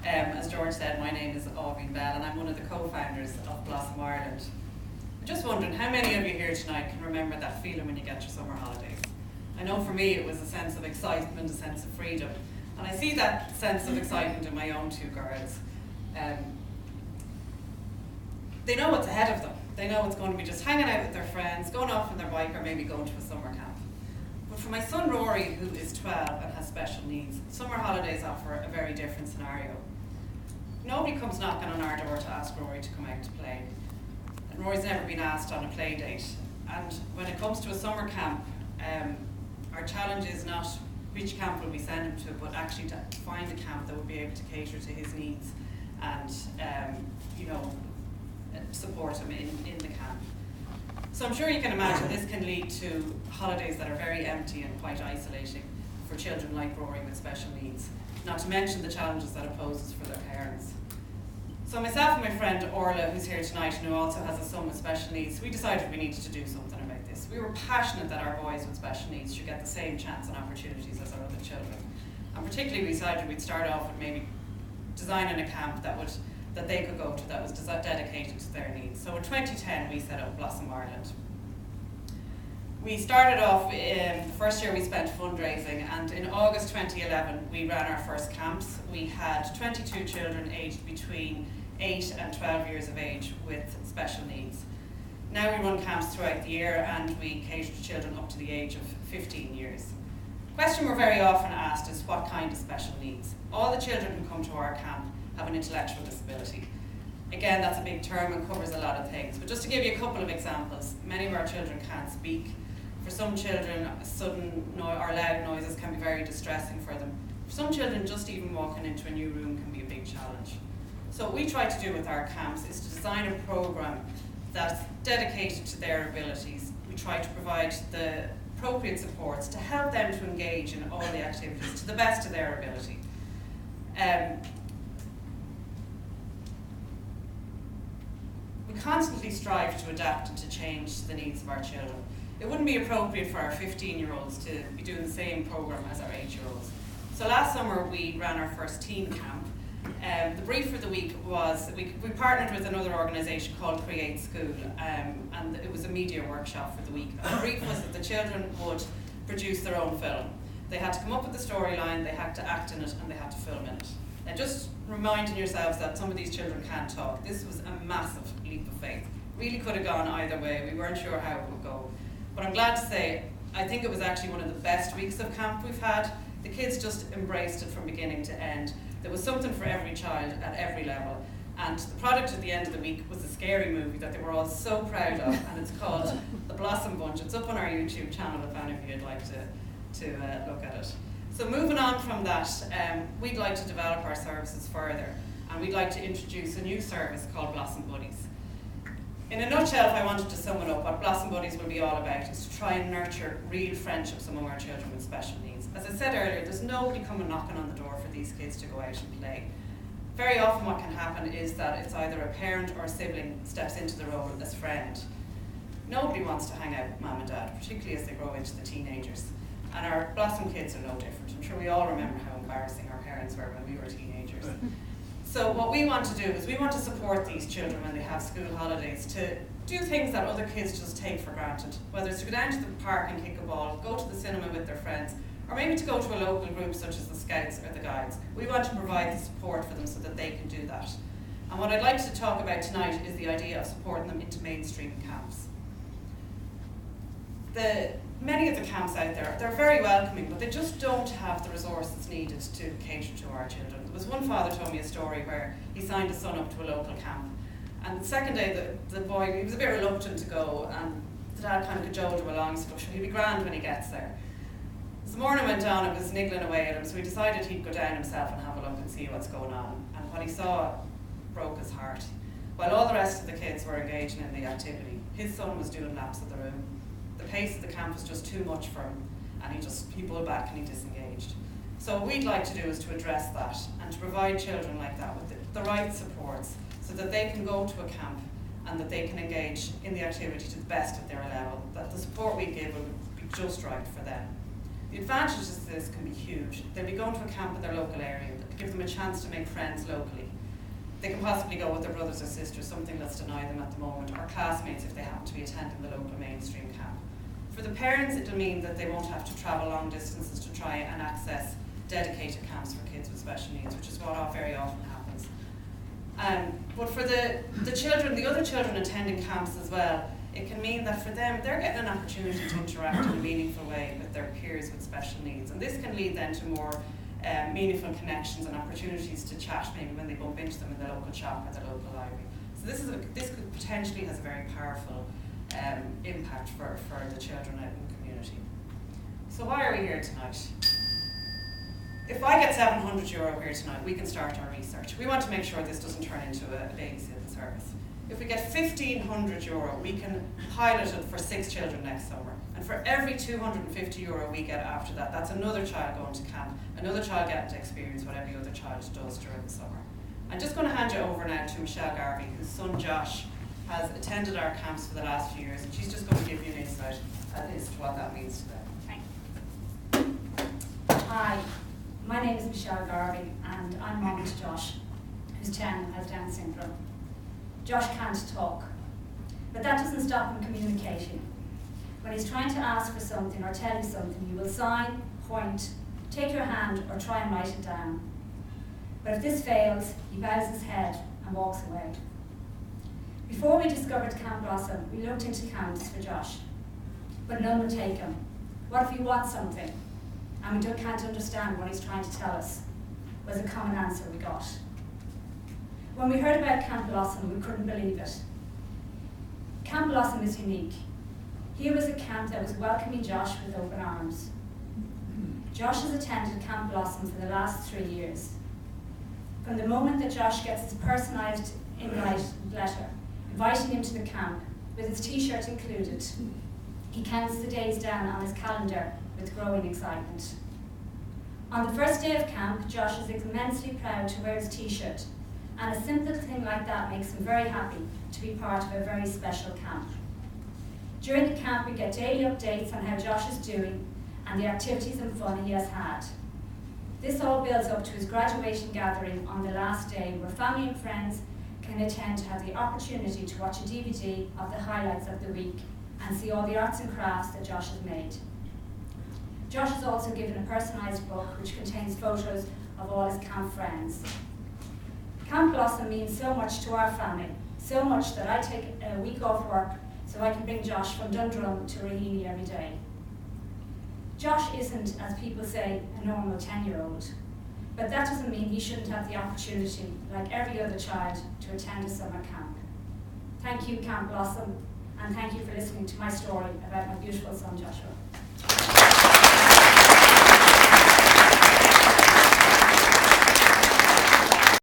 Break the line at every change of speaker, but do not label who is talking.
As George said, my name is Audrey Bell and I'm one of the co-founders of Blossom Ireland. I'm just wondering, how many of you here tonight can remember that feeling when you get your summer holidays? I know for me it was a sense of excitement, a sense of freedom. And I see that sense of excitement in my own two girls. They know what's ahead of them. They know it's going to be just hanging out with their friends, going off on their bike, or maybe going to a summer camp. But for my son Rory, who is 12 and has special needs, summer holidays offer a very different scenario. Nobody comes knocking on our door to ask Rory to come out to play. And Rory's never been asked on a play date. And when it comes to a summer camp, our challenge is not which camp will we send him to, but actually to find a camp that will be able to cater to his needs and support him in the camp. So I'm sure you can imagine this can lead to holidays that are very empty and quite isolating for children like Rory with special needs, not to mention the challenges that it poses for their parents. So myself and my friend Orla, who's here tonight and who also has a son with special needs, we decided we needed to do something about this. We were passionate that our boys with special needs should get the same chance and opportunities as our other children. And particularly we decided we'd start off with maybe designing a camp that they could go to that was dedicated to their needs. So in 2010 we set up Blossom Ireland. We started off, the first year we spent fundraising, and in August 2011 we ran our first camps. We had 22 children aged between 8 and 12 years of age with special needs. Now we run camps throughout the year and we cater to children up to the age of 15 years. The question we're very often asked is what kind of special needs? All the children who come to our camp have an intellectual disability. Again, that's a big term and covers a lot of things, but just to give you a couple of examples, many of our children can't speak. For some children, sudden or loud noises can be very distressing for them. For some children, just even walking into a new room can be a big challenge. So what we try to do with our camps is to design a program that's dedicated to their abilities. We try to provide the appropriate supports to help them to engage in all the activities to the best of their ability. We constantly strive to adapt and to change the needs of our children. It wouldn't be appropriate for our 15-year-olds to be doing the same program as our 8-year-olds. So last summer we ran our first teen camp. The brief for the week was, we partnered with another organisation called Create School, and it was a media workshop for the week. And the brief was that the children would produce their own film. They had to come up with the storyline, they had to act in it, and they had to film in it. And just reminding yourselves that some of these children can't talk. This was a massive leap of faith. Really could have gone either way. We weren't sure how it would go. But I'm glad to say, I think it was actually one of the best weeks of camp we've had. The kids just embraced it from beginning to end. There was something for every child at every level. And the product at the end of the week was a scary movie that they were all so proud of, and it's called The Blossom Bunch. It's up on our YouTube channel if any of you would like to look at it. So moving on from that, we'd like to develop our services further, and we'd like to introduce a new service called Blossom Buddies. In a nutshell, if I wanted to sum it up, what Blossom Buddies will be all about is to try and nurture real friendships among our children with special needs. As I said earlier, there's nobody coming knocking on the door for these kids to go out and play. Very often what can happen is that it's either a parent or a sibling steps into the role as friend. Nobody wants to hang out with mum and dad, particularly as they grow into the teenagers. And our Blossom kids are no different. I'm sure we all remember how embarrassing our parents were when we were teenagers. So what we want to do is we want to support these children when they have school holidays to do things that other kids just take for granted. Whether it's to go down to the park and kick a ball, go to the cinema with their friends, or maybe to go to a local group such as the Scouts or the Guides. We want to provide the support for them so that they can do that. And what I'd like to talk about tonight is the idea of supporting them into mainstream camps. Many of the camps out there, they're very welcoming, but they just don't have the resources needed to cater to our children. There was one father told me a story where he signed his son up to a local camp, and the second day the boy, he was a bit reluctant to go, and the dad kind of cajoled him along, he said, "Oh, he'll be grand when he gets there." As the morning went on, it was niggling away at him, so he decided he'd go down himself and have a look and see what's going on. And what he saw broke his heart. While all the rest of the kids were engaging in the activity, his son was doing laps of the room. The pace of the camp was just too much for him, and he pulled back and he disengaged. So what we'd like to do is to address that and to provide children like that with the right supports so that they can go to a camp and that they can engage in the activity to the best of their level, that the support we give will be just right for them. The advantages of this can be huge. They'll be going to a camp in their local area, give them a chance to make friends locally. They can possibly go with their brothers or sisters, something that's denied them at the moment, or classmates if they happen to be attending the local mainstream camp. For the parents, it'll mean that they won't have to travel long distances to try and access dedicated camps for kids with special needs, which is what very often happens. But for the children, the other children attending camps as well, it can mean that for them, they're getting an opportunity to interact in a meaningful way with their peers with special needs. And this can lead then to more meaningful connections and opportunities to chat maybe when they bump into them in the local shop or the local library. So this could potentially has a very powerful impact for the children out in the community. So why are we here tonight? If I get €700 here tonight, we can start our research. We want to make sure this doesn't turn into a babysitting service. If we get €1,500, we can pilot it for 6 children next summer. And for every €250 we get after that, that's another child going to camp, another child getting to experience what every other child does during the summer. I'm just going to hand you over now to Michelle Garvey, whose son Josh has attended our camps for the last few years, and she's just going to give you an insight as to what that means to them.
Thanks. Hi, my name is Michelle Garvey, and I'm mum to Josh, who's 10 and has Down syndrome. Josh can't talk, but that doesn't stop him communicating. When he's trying to ask for something or tell you something, he will sign, point, take your hand, or try and write it down. But if this fails, he bows his head and walks away. Before we discovered Camp Blossom, we looked into camps for Josh, but none would take him. What if he wants something, and we can't understand what he's trying to tell us, was a common answer we got. When we heard about Camp Blossom, we couldn't believe it. Camp Blossom is unique. Here was a camp that was welcoming Josh with open arms. Josh has attended Camp Blossom for the last 3 years. From the moment that Josh gets his personalised invite letter inviting him to the camp, with his t-shirt included, he counts the days down on his calendar with growing excitement. On the first day of camp, Josh is immensely proud to wear his t-shirt, and a simple thing like that makes him very happy to be part of a very special camp. During the camp, we get daily updates on how Josh is doing and the activities and fun he has had. This all builds up to his graduation gathering on the last day, where family and friends can attend to have the opportunity to watch a DVD of the highlights of the week and see all the arts and crafts that Josh has made. Josh is also given a personalised book which contains photos of all his camp friends. Camp Blossom means so much to our family, so much that I take a week off work so I can bring Josh from Dundrum to Raheny every day. Josh isn't, as people say, a normal 10-year-old, but that doesn't mean he shouldn't have the opportunity, like every other child, to attend a summer camp. Thank you, Camp Blossom, and thank you for listening to my story about my beautiful son, Joshua.